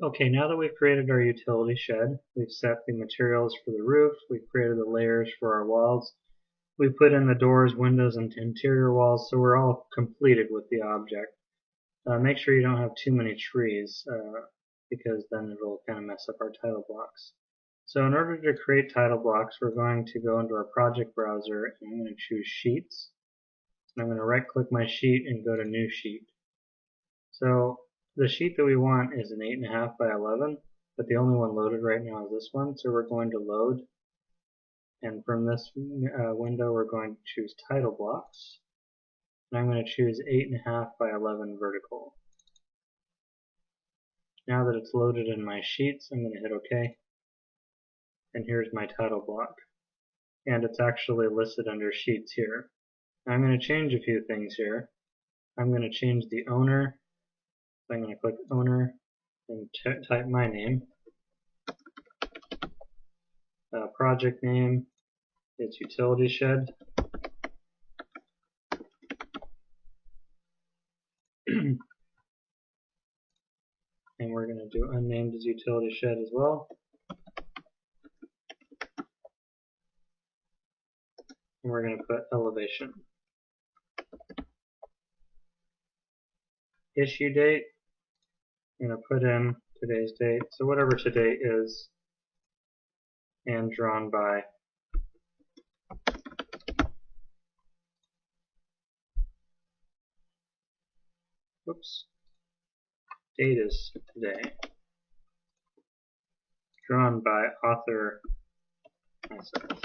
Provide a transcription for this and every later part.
Okay, now that we've created our utility shed, we've set the materials for the roof, we've created the layers for our walls, we put in the doors, windows, and interior walls, so we're all completed with the object. Make sure you don't have too many trees, because then it'll kind of mess up our title blocks. So in order to create title blocks, we're going to go into our project browser, and I'm going to choose Sheets. And I'm going to right-click my sheet and go to New Sheet. So the sheet that we want is an 8.5 by 11, but the only one loaded right now is this one, so we're going to load. And from this window, we're going to choose title blocks. And I'm going to choose 8.5 by 11 vertical. Now that it's loaded in my sheets, I'm going to hit OK. And here's my title block. And it's actually listed under sheets here. Now I'm going to change a few things here. I'm going to change the owner. So I'm going to click owner and type my name. Project name is utility shed. And we're going to do unnamed as utility shed as well. And we're going to put elevation. Issue date, I'm going to put in today's date, so whatever today is, and drawn by. Whoops. Date is today. Drawn by author myself.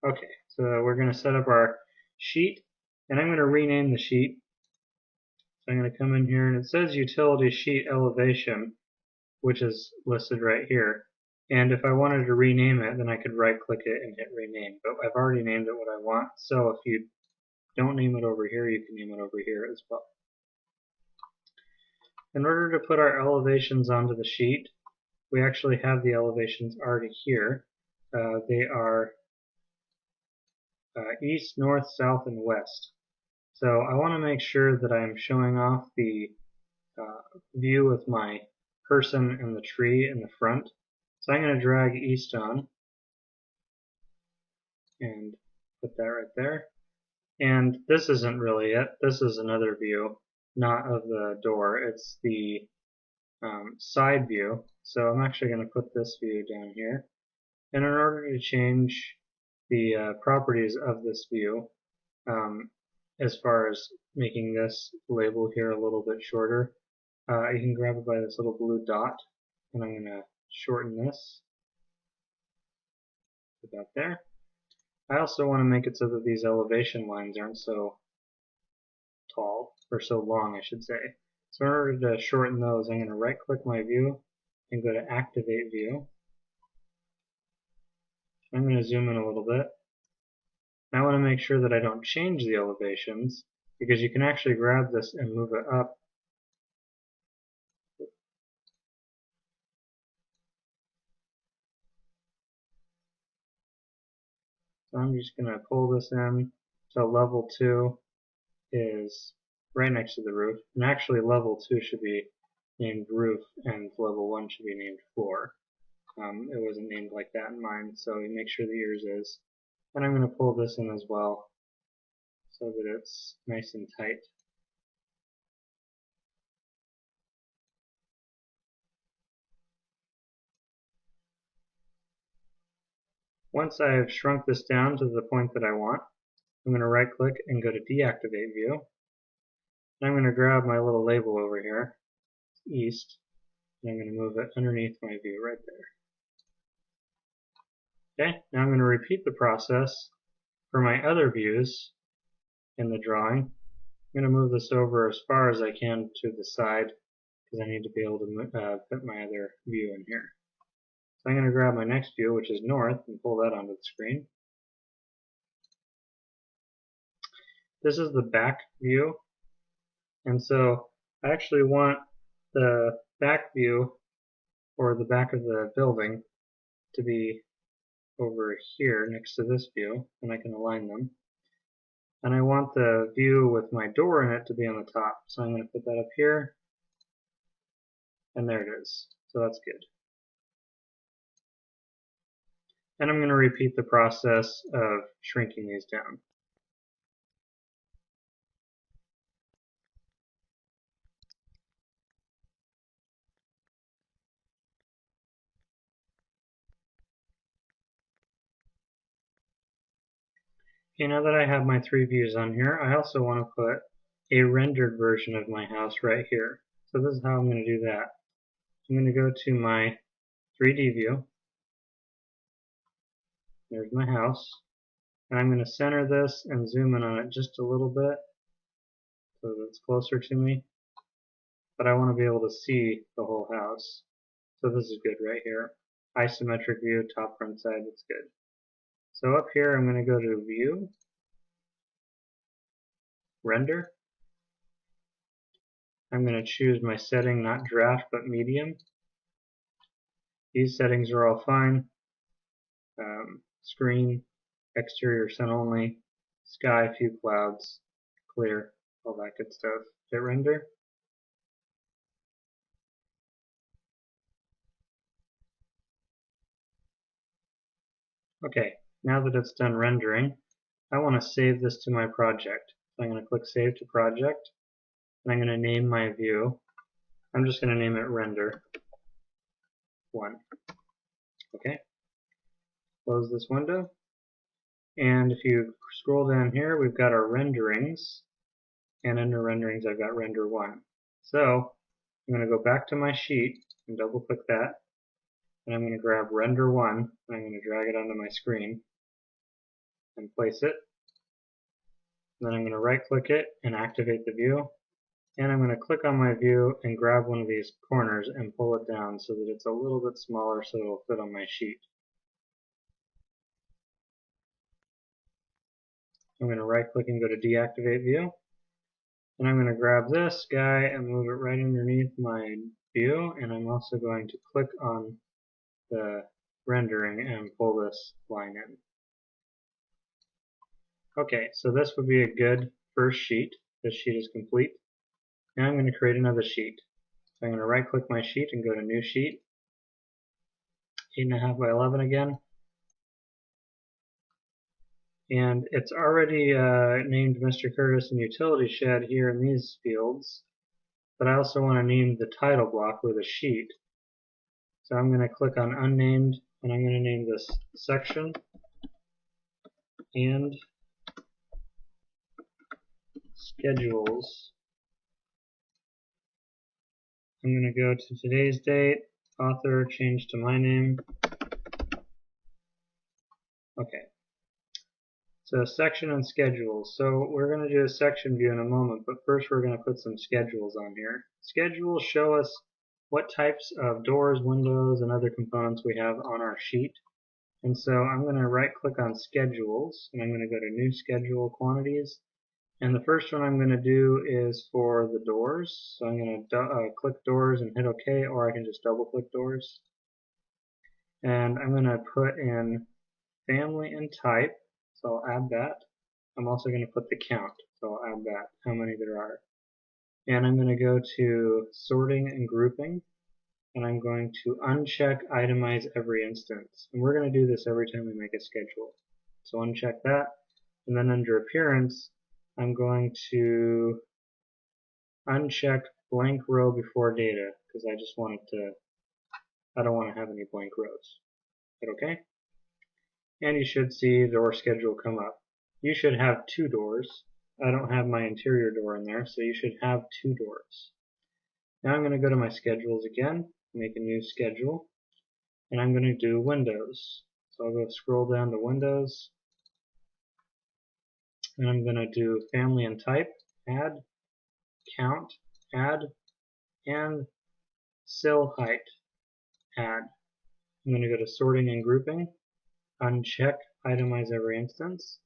Okay, so we're going to set up our sheet, and I'm going to rename the sheet. So I'm going to come in here, and it says utility sheet elevation, which is listed right here. And if I wanted to rename it, then I could right click it and hit rename. But I've already named it what I want, so if you don't name it over here, you can name it over here as well. In order to put our elevations onto the sheet, we actually have the elevations already here. They are east, north, south, and west. So I want to make sure that I'm showing off the view with my person and the tree in the front. So I'm going to drag east on and put that right there. And this isn't really it. This is another view, not of the door. It's the side view. So I'm actually going to put this view down here. And in order to change the properties of this view, as far as making this label here a little bit shorter, you can grab it by this little blue dot, and I'm going to shorten this. Put that there. I also want to make it so that these elevation lines aren't so tall, or so long I should say. So in order to shorten those, I'm going to right click my view and go to activate view. I'm going to zoom in a little bit. I want to make sure that I don't change the elevations, because you can actually grab this and move it up. So I'm just going to pull this in. So level 2 is right next to the roof. And actually level 2 should be named roof and level 1 should be named floor. It wasn't named like that in mine, so you make sure that yours is. And I'm going to pull this in as well so that it's nice and tight. Once I've shrunk this down to the point that I want, I'm going to right click and go to deactivate view. And I'm going to grab my little label over here, east, and I'm going to move it underneath my view right there. Okay, now I'm going to repeat the process for my other views in the drawing. I'm going to move this over as far as I can to the side because I need to be able to put my other view in here. So I'm going to grab my next view, which is north, and pull that onto the screen. This is the back view, and so I actually want the back view, or the back of the building, to be over here next to this view, and I can align them. And I want the view with my door in it to be on the top, so I'm going to put that up here, and there it is. So that's good. And I'm going to repeat the process of shrinking these down. Okay, now that I have my three views on here, I also want to put a rendered version of my house right here. So this is how I'm going to do that. I'm going to go to my 3D view. There's my house. And I'm going to center this and zoom in on it just a little bit so that it's closer to me. But I want to be able to see the whole house. So this is good right here. Isometric view, top, front, side, that's good. So up here I'm going to go to View, Render. I'm going to choose my setting, not draft, but medium. These settings are all fine. Screen, exterior sun only, sky, few clouds, clear, all that good stuff. Hit render. Okay, now that it's done rendering, I want to save this to my project. So I'm going to click Save to Project, and I'm going to name my view. I'm just going to name it Render 1. Okay, close this window. And if you scroll down here, we've got our renderings, and under renderings I've got Render 1. So I'm going to go back to my sheet and double click that, and I'm going to grab Render 1, and I'm going to drag it onto my screen and place it. Then I'm going to right click it and activate the view, and I'm going to click on my view and grab one of these corners and pull it down so that it's a little bit smaller so it'll fit on my sheet. I'm going to right click and go to deactivate view, and I'm going to grab this guy and move it right underneath my view, and I'm also going to click on the rendering and pull this line in. Okay, so this would be a good first sheet. This sheet is complete. Now I'm going to create another sheet. So I'm going to right click my sheet and go to New Sheet, 8.5 by 11 again. And it's already named Mr. Curtis and Utility Shed here in these fields, but I also want to name the title block with a sheet. So I'm going to click on Unnamed, and I'm going to name this Section and Schedules. I'm going to go to today's date, author, change to my name. Okay. So section and schedules. So we're going to do a section view in a moment, but first we're going to put some schedules on here. Schedules show us what types of doors, windows, and other components we have on our sheet. And so I'm going to right click on schedules, and I'm going to go to new schedule quantities. And the first one I'm going to do is for the doors. So I'm going to click doors and hit OK, or I can just double click doors. And I'm going to put in family and type. So I'll add that. I'm also going to put the count. So I'll add that, how many there are. And I'm going to go to sorting and grouping. And I'm going to uncheck itemize every instance. And we're going to do this every time we make a schedule. So uncheck that. And then under appearance, I'm going to uncheck blank row before data because I just want it to, I don't want to have any blank rows. Is that okay? And you should see the door schedule come up. You should have two doors. I don't have my interior door in there, so you should have two doors. Now I'm going to go to my schedules again, make a new schedule, and I'm going to do windows. So I'll go scroll down to windows, and I'm going to do family and type, add, count, add, and sill height, add. I'm going to go to sorting and grouping, uncheck itemize every instance,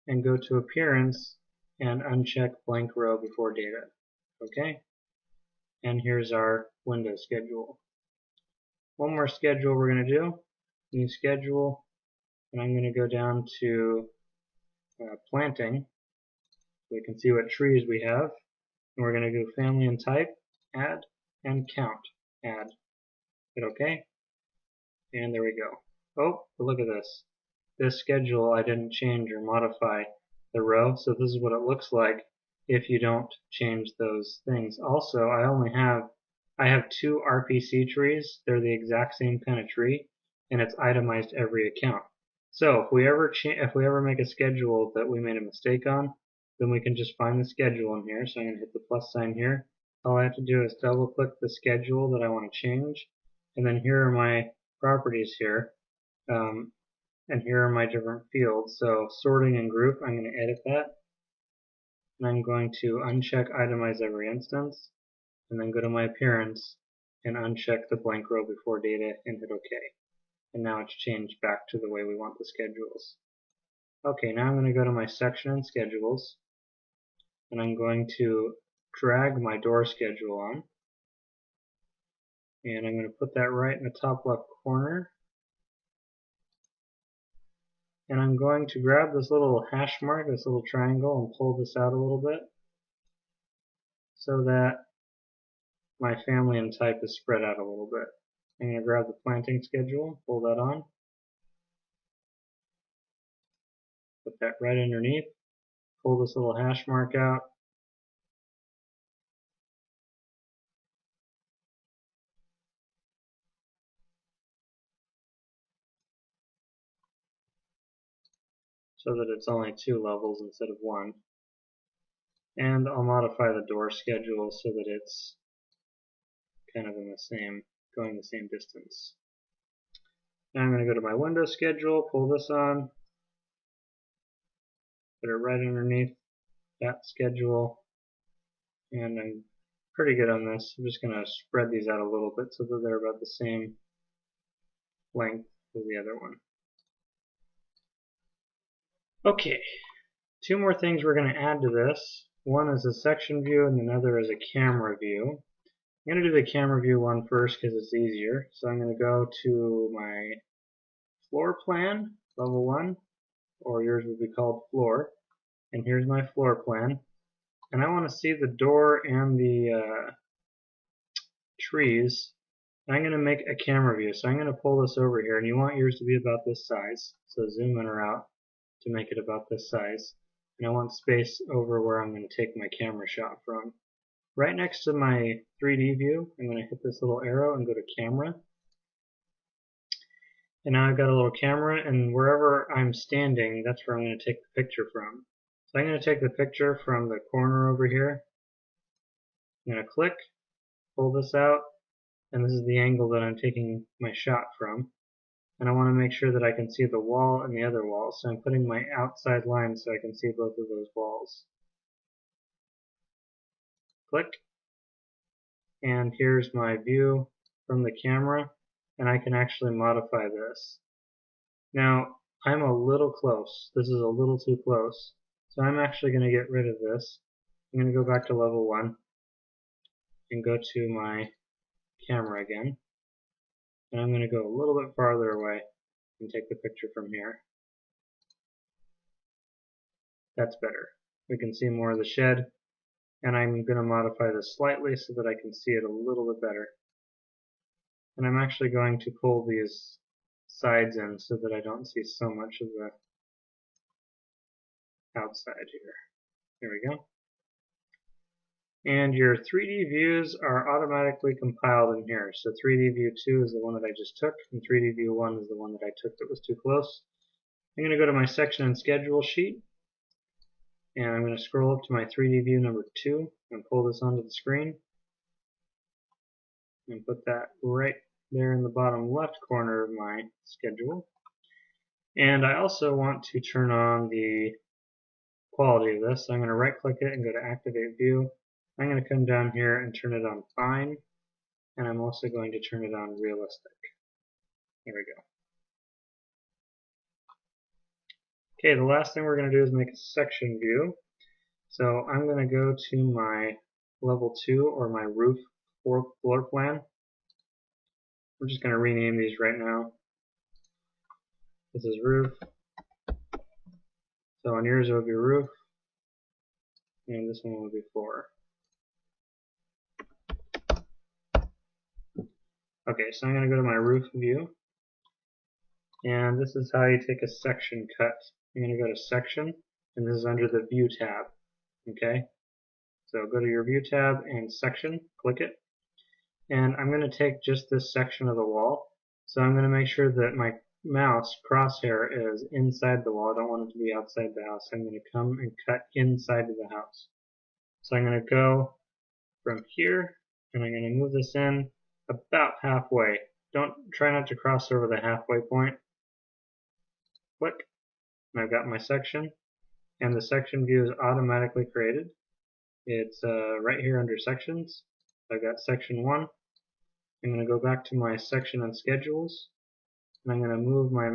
and go to appearance and uncheck blank row before data. Okay? And here's our window schedule. One more schedule we're going to do, new schedule, and I'm going to go down to planting so we can see what trees we have. And we're going to do family and type, add, and count, add. Hit OK, and there we go. Oh, but look at this. This schedule, I didn't change or modify the row, so this is what it looks like if you don't change those things. Also, I have two RPC trees. They're the exact same kind of tree, and it's itemized every account. So if we ever make a schedule that we made a mistake on, then we can just find the schedule in here. So I'm going to hit the plus sign here. All I have to do is double click the schedule that I want to change, and then here are my properties here. And here are my different fields. So sorting and group, I'm going to edit that. And I'm going to uncheck itemize every instance, and then go to my appearance and uncheck the blank row before data and hit OK. And now it's changed back to the way we want the schedules. Okay, now I'm going to go to my section and schedules, and I'm going to drag my door schedule on, and I'm going to put that right in the top left corner. And I'm going to grab this little hash mark, this little triangle, and pull this out a little bit so that my family and type is spread out a little bit. I'm going to grab the planting schedule, pull that on, put that right underneath, pull this little hash mark out, so that it's only 2 levels instead of 1. And I'll modify the door schedule so that it's kind of going the same distance. Now I'm going to go to my window schedule, pull this on, put it right underneath that schedule, and I'm pretty good on this. I'm just going to spread these out a little bit so that they're about the same length as the other one. Okay, 2 more things we're going to add to this. One is a section view and another is a camera view. I'm going to do the camera view one first because it's easier. So I'm going to go to my floor plan, level 1, or yours would be called floor. And here's my floor plan. And I want to see the door and the trees. And I'm going to make a camera view. So I'm going to pull this over here, and you want yours to be about this size. So zoom in or out to make it about this size. And I want space over where I'm going to take my camera shot from. Right next to my 3D view, I'm going to hit this little arrow and go to camera. And now I've got a little camera, and wherever I'm standing, that's where I'm going to take the picture from. So I'm going to take the picture from the corner over here. I'm going to click, pull this out, and this is the angle that I'm taking my shot from. And I want to make sure that I can see the wall and the other wall, so I'm putting my outside line so I can see both of those walls. Click, and here's my view from the camera, and I can actually modify this. Now, I'm a little close. This is a little too close. So I'm actually going to get rid of this. I'm going to go back to level 1 and go to my camera again. And I'm going to go a little bit farther away and take the picture from here. That's better. We can see more of the shed, and I'm going to modify this slightly so that I can see it a little bit better. And I'm actually going to pull these sides in so that I don't see so much of the outside here. There we go. And your 3D views are automatically compiled in here. So 3D view 2 is the one that I just took, and 3D view 1 is the one that I took that was too close. I'm going to go to my section and schedule sheet, and I'm going to scroll up to my 3D view number 2 and pull this onto the screen and put that right there in the bottom left corner of my schedule. And I also want to turn on the quality of this. So I'm going to right click it and go to activate view. I'm going to come down here and turn it on fine, and I'm also going to turn it on realistic. There we go. Okay, the last thing we're going to do is make a section view. So I'm going to go to my level 2 or my roof floor plan. We're just going to rename these right now. This is roof. So on yours it would be roof, and this one would be floor. Okay, so I'm going to go to my roof view, and this is how you take a section cut. I'm going to go to section, and this is under the view tab. Okay, so go to your view tab and section, click it, and I'm going to take just this section of the wall. So I'm going to make sure that my mouse crosshair is inside the wall. I don't want it to be outside the house. I'm going to come and cut inside of the house. So I'm going to go from here, and I'm going to move this in about halfway. Don't try not to cross over the halfway point. Click, and I've got my section, and the section view is automatically created. It's right here under sections. I've got section 1. I'm going to go back to my section and schedules, and I'm going to move my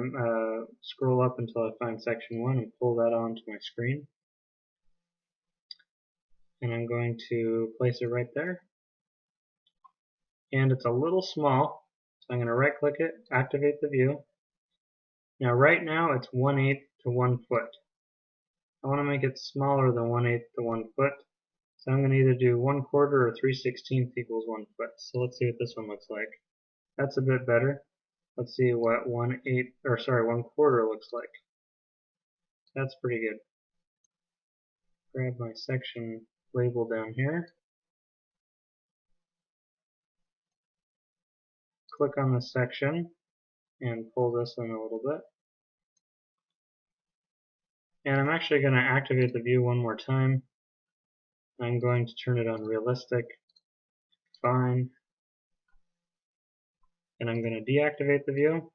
scroll up until I find section 1 and pull that onto my screen. And I'm going to place it right there. And it's a little small, so I'm going to right click it, activate the view. Now right now it's 1/8 to 1 foot. I want to make it smaller than 1/8 to 1 foot. So I'm going to either do 1/4 or 3/16 equals 1 foot. So let's see what this one looks like. That's a bit better. Let's see what 1/4 looks like. That's pretty good. Grab my section label down here. Click on the section and pull this in a little bit. And I'm actually going to activate the view one more time. I'm going to turn it on realistic. Fine. And I'm going to deactivate the view.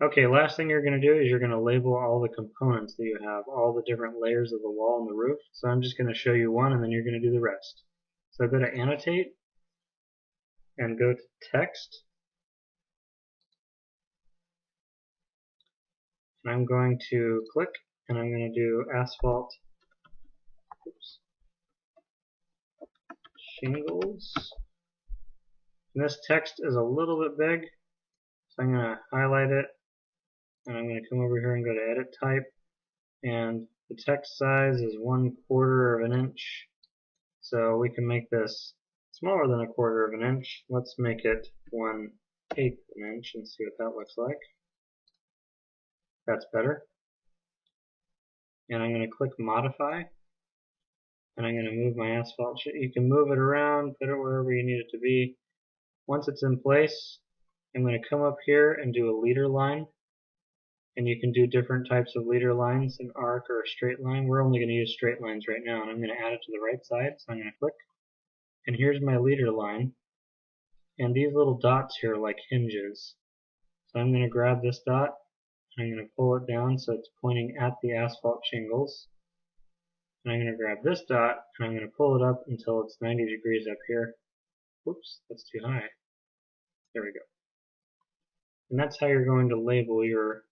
Okay, last thing you're going to do is you're going to label all the components that you have, all the different layers of the wall and the roof. So I'm just going to show you one, and then you're going to do the rest. So go to Annotate, and go to Text. And I'm going to click, and I'm going to do Asphalt Shingles. And this text is a little bit big, so I'm going to highlight it, and I'm going to come over here and go to Edit Type, and the text size is 1/4 of an inch, so we can make this smaller than 1/4 of an inch. Let's make it 1/8 of an inch and see what that looks like. That's better. And I'm going to click Modify, and I'm going to move my asphalt. You can move it around, put it wherever you need it to be. Once it's in place, I'm going to come up here and do a leader line. And you can do different types of leader lines, an arc or a straight line. We're only going to use straight lines right now, and I'm going to add it to the right side. So I'm going to click, and here's my leader line. And these little dots here are like hinges. So I'm going to grab this dot, and I'm going to pull it down so it's pointing at the asphalt shingles. And I'm going to grab this dot, and I'm going to pull it up until it's 90 degrees up here. Whoops, that's too high. There we go. And that's how you're going to label your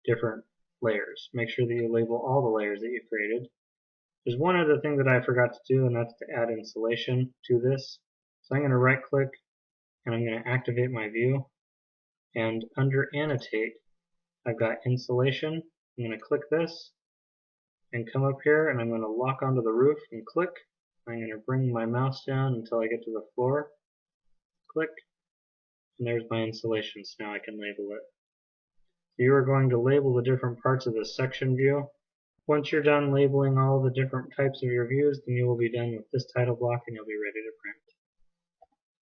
different layers. Make sure that you label all the layers that you created. There's one other thing that I forgot to do, and that's to add insulation to this. So I'm going to right click, and I'm going to activate my view. And under Annotate, I've got insulation. I'm going to click this and come up here, and I'm going to lock onto the roof and click. I'm going to bring my mouse down until I get to the floor. Click, and there's my insulation, so now I can label it. You are going to label the different parts of the section view. Once you're done labeling all the different types of your views, then you will be done with this title block and you'll be ready to print.